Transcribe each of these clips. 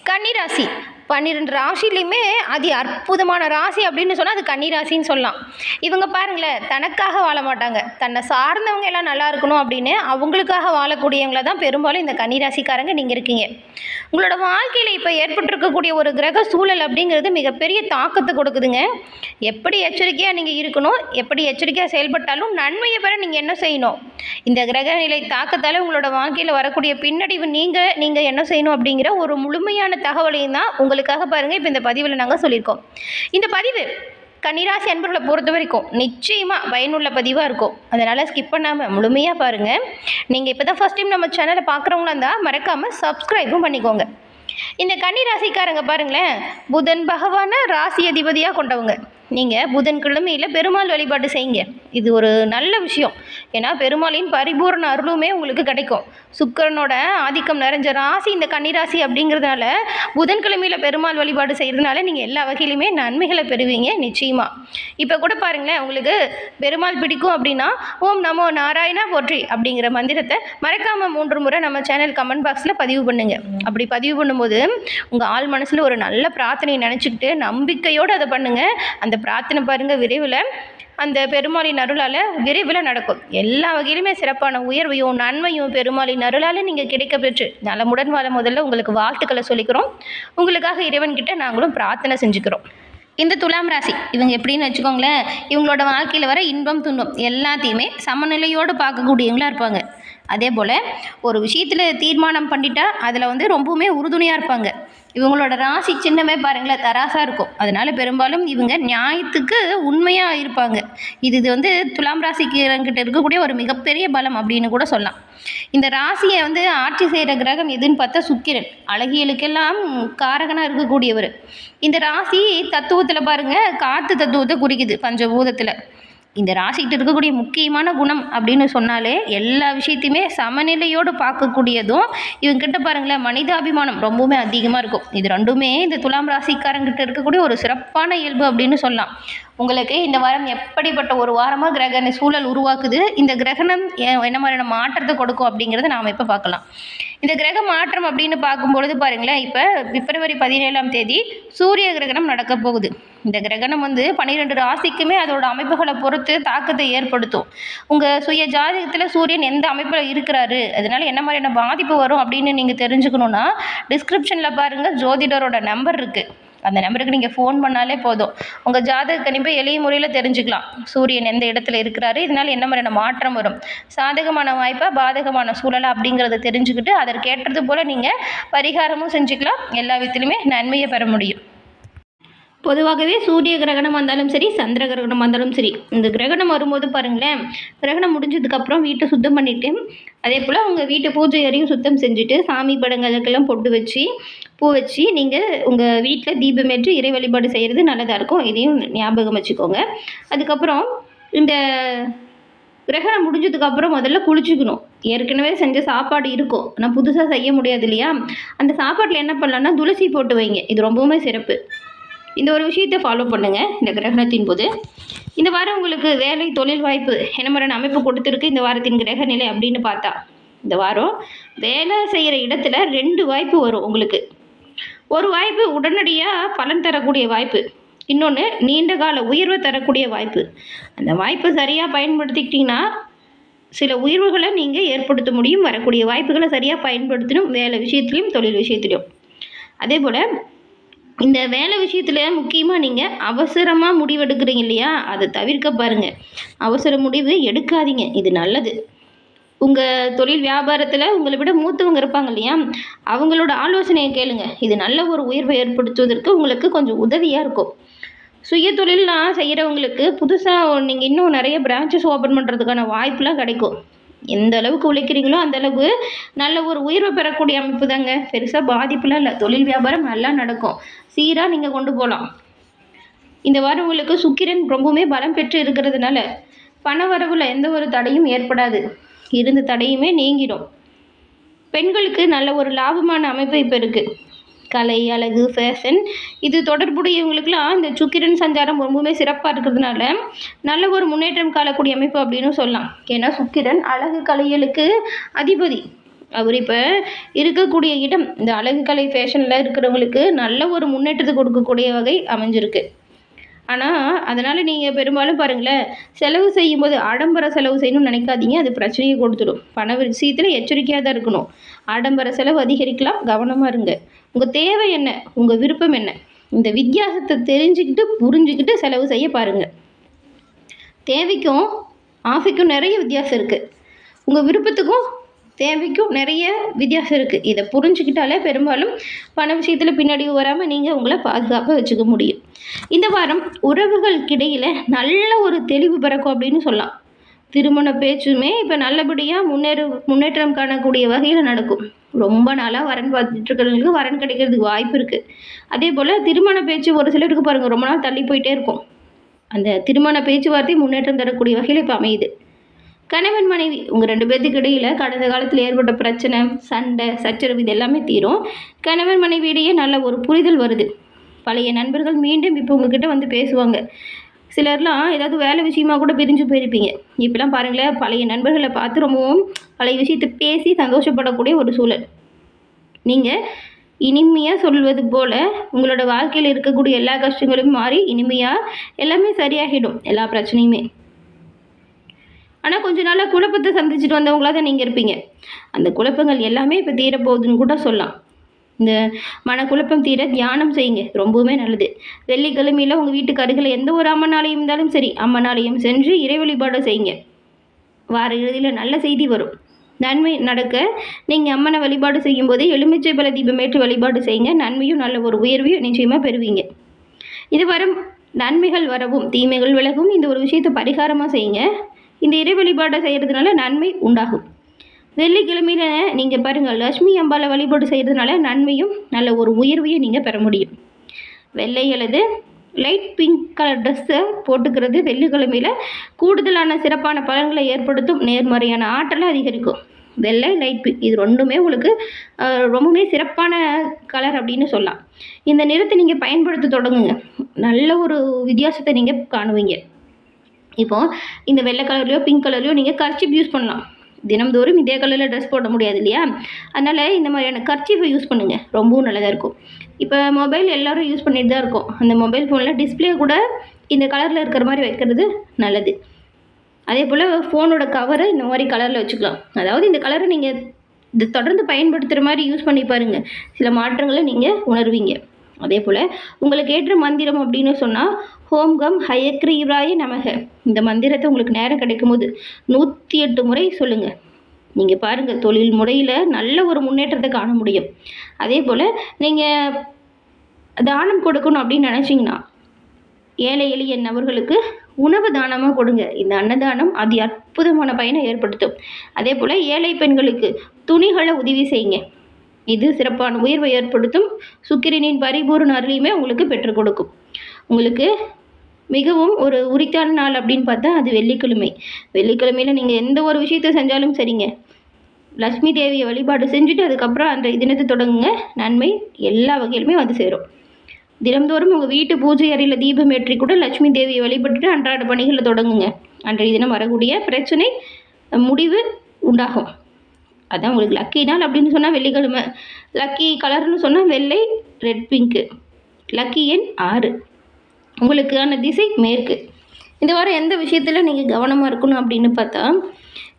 கன்னிராசி 12 ராசிலையுமே அதி அற்புதமான ராசி அப்படின்னு சொன்னால் அது கன்னிராசின்னு சொல்லலாம். இவங்க பாருங்களேன், தனக்காக வாழ மாட்டாங்க, தன்னை சார்ந்தவங்க எல்லாம் நல்லா இருக்கணும் அப்படின்னு அவங்களுக்காக வாழக்கூடியவங்கள தான் பெரும்பாலும் இந்த கன்னிராசிக்காரங்க நீங்கள் இருக்கீங்க. உங்களோட வாழ்க்கையில் இப்போ ஏற்பட்டிருக்கக்கூடிய ஒரு கிரக சூழல் அப்படிங்கிறது மிகப்பெரிய தாக்கத்தை கொடுக்குதுங்க. எப்படி எச்சரிக்கையாக நீங்கள் இருக்கணும், எப்படி எச்சரிக்கையாக செயல்பட்டாலும் நன்மையை பெற நீங்கள் என்ன செய்யணும், இந்த கிரக நிலை தாக்கத்தால் உங்களோட வாழ்க்கையில் வரக்கூடிய பின்னடைவு நீங்கள் என்ன செய்யணும் அப்படிங்கிற ஒரு முழுமையான தகவலையும் தான் உங்களுக்காக பாருங்கள் இப்போ இந்த பதிவில் நாங்கள் சொல்லியிருக்கோம். இந்த பதிவு கன்னிராசி அன்பர்களை பொறுத்த வரைக்கும் நிச்சயமாக பயனுள்ள பதிவாக இருக்கும். அதனால் ஸ்கிப் பண்ணாமல் முழுமையாக பாருங்கள். நீங்கள் இப்போ தான் ஃபஸ்ட் டைம் நம்ம சேனலை பார்க்குறவங்களா இருந்தால் மறக்காமல் சப்ஸ்கிரைபும் பண்ணிக்கோங்க. இந்த கன்னிராசிக்காரங்க பாருங்களேன், புதன் பகவானை ராசி அதிபதியாக கொண்டவங்க. நீங்கள் புதன்கிழமையில் பெருமாள் வழிபாடு செய்யுங்க. இது ஒரு நல்ல விஷயம். ஏன்னா பெருமாளின் பரிபூர்ண அருளுமே உங்களுக்கு கிடைக்கும். சுக்கிரனோட ஆதிக்கம் நிறைஞ்ச ராசி இந்த கன்னிராசி அப்படிங்கிறதுனால புதன்கிழமையில் பெருமாள் வழிபாடு செய்கிறதுனால நீங்கள் எல்லா வகையிலுமே நன்மைகளை பெறுவீங்க நிச்சயமாக. இப்போ கூட பாருங்களேன், உங்களுக்கு பெருமாள் பிடிக்கும் அப்படின்னா ஓம் நமோ நாராயணா போற்றி அப்படிங்கிற மந்திரத்தை மறக்காமல் 3 முறை நம்ம சேனல் கமெண்ட் பாக்ஸில் பதிவு பண்ணுங்கள். அப்படி பதிவு பண்ணும்போது உங்கள் ஆள் மனசில் ஒரு நல்ல பிரார்த்தனையை நினச்சிக்கிட்டு நம்பிக்கையோடு அதை பண்ணுங்கள். அந்த பிரார்த்தனை பாருங்கள் விரைவில் அந்த பெருமாளின் அருளால் விரைவில் நடக்கும். எல்லா வகையிலுமே சிறப்பான உயர்வையும் நன்மையும் பெருமாளின் அருளால் நீங்கள் கிடைக்க பெற்று நலமுடன் வாழ முதல்ல உங்களுக்கு வாழ்த்துக்களை சொல்லிக்கிறோம். உங்களுக்காக இறைவன்கிட்ட நாங்களும் பிரார்த்தனை செஞ்சுக்கிறோம். இந்த துலாம் ராசி இவங்க எப்படின்னு வச்சுக்கோங்களேன், இவங்களோட வாழ்க்கையில் வர இன்பம் துன்பம் எல்லாத்தையுமே சமநிலையோடு பார்க்கக்கூடியவங்களாக இருப்பாங்க. அதே போல் ஒரு விஷயத்தில் தீர்மானம் பண்ணிட்டா அதில் ரொம்பவுமே உறுதுணையாக இருப்பாங்க. இவங்களோட ராசி சின்னமே பாருங்களேன் தராசாக இருக்கும். அதனால் பெரும்பாலும் இவங்க நியாயத்துக்கு உண்மையாக இருப்பாங்க. இது துலாம் ராசிக்கிட்ட இருக்கக்கூடிய ஒரு மிகப்பெரிய பலம் அப்படின்னு கூட சொல்லலாம். இந்த ராசியை ஆட்சி செய்கிற கிரகம் எதுன்னு பார்த்தா சுக்கிரன், அழகியலுக்கெல்லாம் காரகனாக இருக்கக்கூடியவர். இந்த ராசி தத்துவத்தில் பாருங்கள் காற்று தத்துவத்தை குறிக்குது பஞ்சபூதத்தில். இந்த ராசிக்கிட்ட இருக்கக்கூடிய முக்கியமான குணம் அப்படின்னு சொன்னாலே எல்லா விஷயத்தையுமே சமநிலையோடு பார்க்கக்கூடியதும் இவங்ககிட்ட பாருங்களேன் மனிதாபிமானம் ரொம்பவுமே அதிகமாக இருக்கும். இது ரெண்டுமே இந்த துலாம் ராசிக்காரங்கிட்ட இருக்கக்கூடிய ஒரு சிறப்பான இயல்பு அப்படின்னு சொல்லலாம். உங்களுக்கு இந்த வாரம் எப்படிப்பட்ட ஒரு வாரமாக கிரகண சூழல் உருவாக்குது, இந்த கிரகணம் என்ன மாதிரியான மாற்றத்தை கொடுக்கும் அப்படிங்கிறத நாம் இப்போ பார்க்கலாம். இந்த கிரக மாற்றம் அப்படின்னு பார்க்கும்பொழுது பாருங்களேன், இப்போ பிப்ரவரி 17ஆம் தேதி சூரிய கிரகணம் நடக்க போகுது. இந்த கிரகணம் 12 ராசிக்குமே அதோட அமைப்புகளை பொறுத்து தாக்கத்தை ஏற்படுத்தும். உங்கள் சுய ஜாதகத்தில் சூரியன் எந்த அமைப்பில் இருக்கிறாரு, அதனால என்ன மாதிரியான பாதிப்பு வரும் அப்படின்னு நீங்கள் தெரிஞ்சுக்கணுன்னா டிஸ்கிரிப்ஷனில் பாருங்கள் ஜோதிடரோட நம்பர் இருக்குது. அந்த நம்பருக்கு நீங்கள் ஃபோன் பண்ணாலே போதும். உங்கள் ஜாதக கணிப்பை எளிய முறையில் தெரிஞ்சுக்கலாம். சூரியன் எந்த இடத்துல இருக்கிறாரு, இதனால் என்ன மாதிரியான மாற்றம் வரும், சாதகமான வாய்ப்பா பாதகமான சூழலா அப்படிங்கிறத தெரிஞ்சுக்கிட்டு அதற்கேற்றது போல் நீங்கள் பரிகாரமும் செஞ்சுக்கலாம். எல்லா விதத்திலுமே நன்மையை பெற முடியும். பொதுவாகவே சூரிய கிரகணம் வந்தாலும் சரி, சந்திர கிரகணம் வந்தாலும் சரி, இந்த கிரகணம் வரும்போது பாருங்களேன், கிரகணம் முடிஞ்சதுக்கப்புறம் வீட்டை சுத்தம் பண்ணிவிட்டு அதே போல் உங்கள் வீட்டு பூஜை அறையும் சுத்தம் செஞ்சுட்டு சாமி படங்களுக்கெல்லாம் பொட்டு வச்சு பூ வச்சு நீங்கள் உங்கள் வீட்டில் தீபமேற்று இறை வழிபாடு செய்கிறது நல்லதாக இருக்கும். இதையும் ஞாபகம் வச்சுக்கோங்க. அதுக்கப்புறம் இந்த கிரகணம் முடிஞ்சதுக்கப்புறம் முதல்ல குளிச்சுக்கணும். ஏற்கனவே செஞ்ச சாப்பாடு இருக்கும், ஆனால் புதுசாக செய்ய முடியாது இல்லையா, அந்த சாப்பாட்டில் என்ன பண்ணலான்னா துளசி போட்டு வைங்க. இது ரொம்பவுமே சிறப்பு. இந்த ஒரு விஷயத்தை ஃபாலோ பண்ணுங்கள் இந்த கிரகணத்தின் போது. இந்த வாரம் உங்களுக்கு வேலை தொழில் வாய்ப்பு என்ன மாதிரியான அமைப்பு கொடுத்துருக்கு இந்த வாரத்தின் கிரக நிலை அப்படின்னு பார்த்தா, இந்த வாரம் வேலை செய்கிற இடத்துல 2 வாய்ப்பு வரும் உங்களுக்கு. ஒரு வாய்ப்பு உடனடியாக பலன் தரக்கூடிய வாய்ப்பு, இன்னொன்று நீண்ட கால உயர்வை தரக்கூடிய வாய்ப்பு. அந்த வாய்ப்பை சரியாக பயன்படுத்திக்கிட்டிங்கன்னா சில உயர்வுகளை நீங்கள் ஏற்படுத்த முடியும். வரக்கூடிய வாய்ப்புகளை சரியாக பயன்படுத்தணும், வேலை விஷயத்துலையும் தொழில் விஷயத்துலையும். அதே போல் இந்த வேலை விஷயத்தில் முக்கியமாக நீங்கள் அவசரமாக முடிவெடுக்கிறீங்க இல்லையா, அதை தவிர்க்க பாருங்கள். அவசர முடிவு எடுக்காதீங்க, இது நல்லது. உங்கள் தொழில் வியாபாரத்தில் உங்களை விட மூத்தவங்க இருப்பாங்க இல்லையா, அவங்களோட ஆலோசனையை கேளுங்க. இது நல்ல ஒரு உயர்வை ஏற்படுத்துவதற்கு உங்களுக்கு கொஞ்சம் உதவியாக இருக்கும். சுய தொழிலாம் செய்கிறவங்களுக்கு புதுசாக நீங்கள் இன்னும் நிறைய பிரான்ச்சஸ் ஓப்பன் பண்ணுறதுக்கான வாய்ப்புலாம் கிடைக்கும். எந்த அளவுக்கு உழைக்கிறீங்களோ அந்த அளவுக்கு நல்ல ஒரு உயர்வை பெறக்கூடிய அமைப்பு தாங்க. பெருசாக பாதிப்புலாம் இல்லை, தொழில் வியாபாரம் நல்லா நடக்கும், சீராக நீங்கள் கொண்டு போகலாம். இந்த வாரம் உங்களுக்கு சுக்கிரன் ரொம்பவுமே பலம் பெற்று இருக்கிறதுனால பண வரவில் எந்த ஒரு தடையும் ஏற்படாது, இருந்த தடையுமே நீங்கிடும். பெண்களுக்கு நல்ல ஒரு லாபமான அமைப்பு இப்போ இருக்குது. கலை, அழகு, ஃபேஷன் இது தொடர்புடையவங்களுக்குலாம் இந்த சுக்கிரன் சஞ்சாரம் ரொம்பவுமே சிறப்பாக இருக்கிறதுனால நல்ல ஒரு முன்னேற்றம் காணக்கூடிய அமைப்பு அப்படின்னு சொல்லலாம். ஏன்னா சுக்கிரன் அழகு கலைகளுக்கு அதிபதி. அவர் இப்போ இருக்கக்கூடிய இடம் இந்த அழகுக்கலை ஃபேஷனில் இருக்கிறவங்களுக்கு நல்ல ஒரு முன்னேற்றத்தை கொடுக்கக்கூடிய வகை அமைஞ்சிருக்கு. ஆனால் அதனால் நீங்கள் பெரும்பாலும் பாருங்களேன், செலவு செய்யும்போது ஆடம்பர செலவு செய்யணும்னு நினைக்காதீங்க, அது பிரச்சனையை கொடுத்துடும். பண விஷயத்தில் எச்சரிக்கையாக தான் இருக்கணும். ஆடம்பர செலவு அதிகரிக்கலாம், கவனமாக இருங்க. உங்கள் தேவை என்ன, உங்கள் விருப்பம் என்ன, இந்த வித்தியாசத்தை தெரிஞ்சுக்கிட்டு புரிஞ்சுக்கிட்டு செலவு செய்ய பாருங்கள். தேவைக்கும் ஆசைக்கும் நிறைய வித்தியாசம் இருக்குது. உங்கள் விருப்பத்துக்கும் தேவைக்கும் நிறைய வித்தியாசம் இருக்குது. இதை புரிஞ்சுக்கிட்டாலே பெரும்பாலும் பண விஷயத்தில் பின்னாடி வராமல் நீங்கள் உங்களை பாதுகாப்பாக வச்சுக்க முடியும். இந்த வாரம் உறவுகளுக்கிடையில் நல்ல ஒரு தெளிவு பிறக்கும் அப்படின்னு சொல்லலாம். திருமண பேச்சுமே இப்போ நல்லபடியாக முன்னேற்றம் காணக்கூடிய வகையில் நடக்கும். ரொம்ப நாளாக வரன் பார்த்துட்டு இருக்கிறவங்களுக்கு வரன் கிடைக்கிறதுக்கு வாய்ப்பு இருக்குது. அதே போல் திருமண பேச்சு ஒரு சிலருக்கு பாருங்கள் ரொம்ப நாள் தள்ளி போயிட்டே இருக்கும். அந்த திருமண பேச்சுவார்த்தை முன்னேற்றம் தரக்கூடிய வகையில் இப்போ அமையுது. கணவன் மனைவி உங்கள் 2 பேர்த்துக்கு இடையில் கடந்த காலத்தில் ஏற்பட்ட பிரச்சனை, சண்டை, சச்சரவு இது எல்லாமே தீரும். கணவன் மனைவியிடையே நல்ல ஒரு புரிதல் வருது. பழைய நண்பர்கள் மீண்டும் இப்போ உங்ககிட்ட வந்து பேசுவாங்க. சிலர்லாம் ஏதாவது வேலை விஷயமா கூட பிரிஞ்சு போயிருப்பீங்க. இப்போலாம் பாருங்களேன், பழைய நண்பர்களை பார்த்து ரொம்பவும் பழைய விஷயத்தை பேசி சந்தோஷப்படக்கூடிய ஒரு சூழல். நீங்கள் இனிமையாக சொல்வது போல் உங்களோட வாழ்க்கையில் இருக்கக்கூடிய எல்லா கஷ்டங்களும் மாறி இனிமையாக எல்லாமே சரியாகிடும், எல்லா பிரச்சனையுமே. ஆனால் கொஞ்ச நாளாக குழப்பத்தை சந்திச்சுட்டு வந்தவங்களாக தான் நீங்கள் இருப்பீங்க. அந்த குழப்பங்கள் எல்லாமே இப்போ தீரப்போகுதுன்னு கூட சொல்லலாம். இந்த மனக்குழப்பம் தீர தியானம் செய்யுங்க, ரொம்பவுமே நல்லது. வெள்ளிக்கிழமையில் உங்கள் வீட்டுக்கு அருகில் எந்த ஒரு அம்மன் ஆலயம் இருந்தாலும் சரி, அம்மன் ஆலயம் சென்று இறை வழிபாடு செய்யுங்க. வார இறுதியில் நல்ல செய்தி வரும், நன்மை நடக்க. நீங்கள் அம்மனை வழிபாடு செய்யும்போது எலுமிச்சை பல தீபமேற்று வழிபாடு செய்யுங்க. நன்மையும் நல்ல ஒரு உயர்வையும் நிச்சயமாக பெறுவீங்க. இது வரும் நன்மைகள் வரவும் தீமைகள் விலகும். இந்த ஒரு விஷயத்தை பரிகாரமாக செய்யுங்க. இந்த இறை வழிபாடை செய்கிறதுனால நன்மை உண்டாகும். வெள்ளிக்கிழமையில் நீங்கள் பாருங்கள், லட்சுமி அம்பாளை வழிபாடு செய்கிறதுனால நன்மையும் நல்ல ஒரு உயர்வையும் நீங்கள் பெற முடியும். வெள்ளை அல்லது லைட் பிங்க் கலர் ட்ரெஸ்ஸை போட்டுக்கிறது வெள்ளிக்கிழமையில் கூடுதலான சிறப்பான பலன்களை ஏற்படுத்தும். நேர்மறையான ஆற்றலை அதிகரிக்கும். வெள்ளை, லைட் பிங்க் இது ரெண்டுமே உங்களுக்கு ரொம்பவுமே சிறப்பான கலர் அப்படின்னு சொல்லலாம். இந்த நிறத்தை நீங்கள் பயன்படுத்த தொடங்குங்க, நல்ல ஒரு வித்தியாசத்தை நீங்கள் காணுவீங்க. இப்போது இந்த வெள்ளை கலர்லையோ பிங்க் கலர்லையோ நீங்கள் கர்ச்சீஃப் யூஸ் பண்ணலாம். தினம்தோறும் இதே கலரில் ட்ரெஸ் போட முடியாது இல்லையா? அதனால் இந்த மாதிரியான கர்ச்சீஃபை யூஸ் பண்ணுங்கள், ரொம்பவும் நல்லதாக இருக்கும். இப்போ மொபைல் எல்லோரும் யூஸ் பண்ணிட்டு தான் இருக்கோம். அந்த மொபைல் ஃபோனில் டிஸ்பிளே கூட இந்த கலரில் இருக்கிற மாதிரி வைக்கிறது நல்லது. அதே போல் ஃபோனோட கவரை இந்த மாதிரி கலரில் வச்சுக்கலாம். அதாவது இந்த கலரை நீங்கள் இது தொடர்ந்து பயன்படுத்துகிற மாதிரி யூஸ் பண்ணி பாருங்கள், சில மாற்றங்களை நீங்கள் உணர்வீங்க. அதே போல் உங்களுக்கு ஏற்ற மந்திரம் அப்படின்னு சொன்னால் ஹோம் கம் ஹயக்ரீவாய நமக. இந்த மந்திரத்தை உங்களுக்கு நேரம் கிடைக்கும் போது 108 முறை சொல்லுங்கள். நீங்கள் பாருங்கள், தொழில் முறையில் நல்ல ஒரு முன்னேற்றத்தை காண முடியும். அதே போல் நீங்கள் தானம் கொடுக்கணும் அப்படின்னு நினச்சிங்கன்னா ஏழை எளிய நபர்களுக்கு உணவு தானமாக கொடுங்க. இந்த அன்னதானம் அதி அற்புதமான பயனை ஏற்படுத்தும். அதே போல் ஏழை பெண்களுக்கு துணிகளை உதவி செய்யுங்க. இது சிறப்பான உயர்வை ஏற்படுத்தும். சுக்கிரனின் பரிபூர்ண அருளையுமே உங்களுக்கு பெற்றுக் கொடுக்கும். உங்களுக்கு மிகவும் ஒரு உரித்தான நாள் அப்படின்னு பார்த்தா அது வெள்ளிக்கிழமை. வெள்ளிக்கிழமையில் நீங்கள் எந்த ஒரு விஷயத்தை செஞ்சாலும் சரிங்க, லக்ஷ்மி தேவியை வழிபாடு செஞ்சுட்டு அதுக்கப்புறம் அந்த தினத்தை தொடங்குங்க. நன்மை எல்லா வகையிலுமே வந்து சேரும். தினம்தோறும் உங்கள் வீட்டு பூஜை அறையில் தீபம் ஏற்றி கூட லட்சுமி தேவியை வழிபட்டுட்டு அன்றாட பணிகளை தொடங்குங்க. அன்றைய தினம் வரக்கூடிய பிரச்சனை முடிவு உண்டாகும். அதான் உங்களுக்கு லக்கி நாள் அப்படின்னு சொன்னால் வெள்ளிக்கிழமை. லக்கி கலர்னு சொன்னால் வெள்ளை, ரெட், பிங்க்கு. லக்கி எண் 6. உங்களுக்கான திசை மேற்கு. இந்த வாரம் எந்த விஷயத்தில் நீங்கள் கவனமாக இருக்கணும் அப்படின்னு பார்த்தா,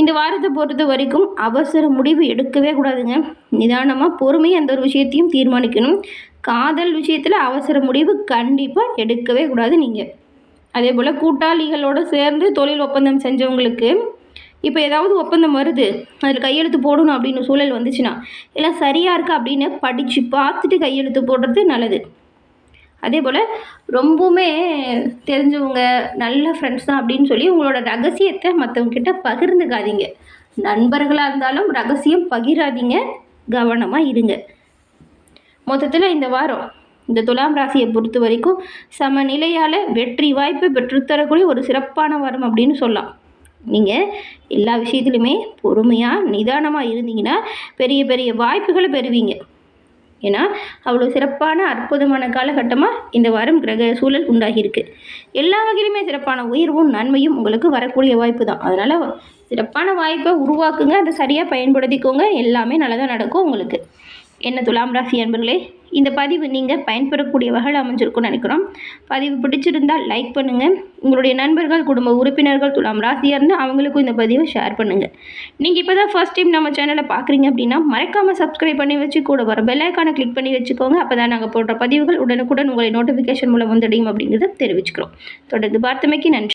இந்த வாரத்தை பொறுத்த வரைக்கும் அவசர முடிவு எடுக்கவே கூடாதுங்க. நிதானமாக பொறுமையாக எந்த ஒரு விஷயத்தையும் தீர்மானிக்கணும். காதல் விஷயத்தில் அவசர முடிவு கண்டிப்பாக எடுக்கவே கூடாது நீங்கள். அதே போல் கூட்டாளிகளோடு சேர்ந்து தொழில் ஒப்பந்தம் செஞ்சவங்களுக்கு இப்போ ஏதாவது ஒப்பந்தம் வருது, அதில் கையெழுத்து போடணும் அப்படின்னு சூழல் வந்துச்சுன்னா எல்லாம் சரியாக இருக்கா அப்படின்னு படித்து பார்த்துட்டு கையெழுத்து போடுறது நல்லது. அதே போல் ரொம்பவுமே தெரிஞ்சவங்க நல்ல ஃப்ரெண்ட்ஸ் தான் அப்படின்னு சொல்லி உங்களோட ரகசியத்தை மற்றவங்கக்கிட்ட பகிர்ந்துக்காதீங்க. நண்பர்களாக இருந்தாலும் ரகசியம் பகிராதீங்க, கவனமாக இருங்க. மொத்தத்தில் இந்த வாரம் இந்த துலாம் ராசியை பொறுத்த வரைக்கும் சமநிலையால் வெற்றி வாய்ப்பை பெற்றுத்தரக்கூடிய ஒரு சிறப்பான வாரம் அப்படின்னு சொல்லலாம். நீங்கள் எல்லா விஷயத்துலையுமே பொறுமையாக நிதானமாக இருந்தீங்கன்னா பெரிய பெரிய வாய்ப்புகளை பெறுவீங்க. ஏன்னா அவ்வளோ சிறப்பான அற்புதமான காலகட்டமாக இந்த வாரம் கிரக சூழல் உண்டாகியிருக்கு. எல்லா வகையிலுமே சிறப்பான உயர்வும் நன்மையும் உங்களுக்கு வரக்கூடிய வாய்ப்பு தான். அதனால் சிறப்பான வாய்ப்பை உருவாக்குங்க, அதை சரியாக பயன்படுத்திக்கோங்க, எல்லாமே நல்லதாக நடக்கும் உங்களுக்கு. என்ன துலாம் ராசி அன்பர்களே, இந்த பதிவு நீங்கள் பயன்பெறக்கூடிய வகையில் அமைஞ்சிருக்கும்னு நினைக்கிறோம். பதிவு பிடிச்சிருந்தால் லைக் பண்ணுங்கள். உங்களுடைய நண்பர்கள், குடும்ப உறுப்பினர்கள் துலாம் ராசியாக இருந்தால் அவங்களுக்கும் இந்த பதிவை ஷேர் பண்ணுங்கள். நீங்கள் இப்போ தான் ஃபர்ஸ்ட் டைம் நம்ம சேனலை பார்க்குறீங்க அப்படின்னா மறக்காமல் சப்ஸ்கிரைப் பண்ணி வச்சு கூட வர பெல் ஐக்கானை கிளிக் பண்ணி வச்சுக்கோங்க. அப்போ தான் நாங்கள் போடுற பதிவுகள் உடனுக்குடன் உங்களை நோட்டிஃபிகேஷன் மூலம் வந்தடையும் அப்படிங்கிறத தெரிவிச்சுக்கிறோம். தொடர்ந்து பார்த்தமைக்கு நன்றி.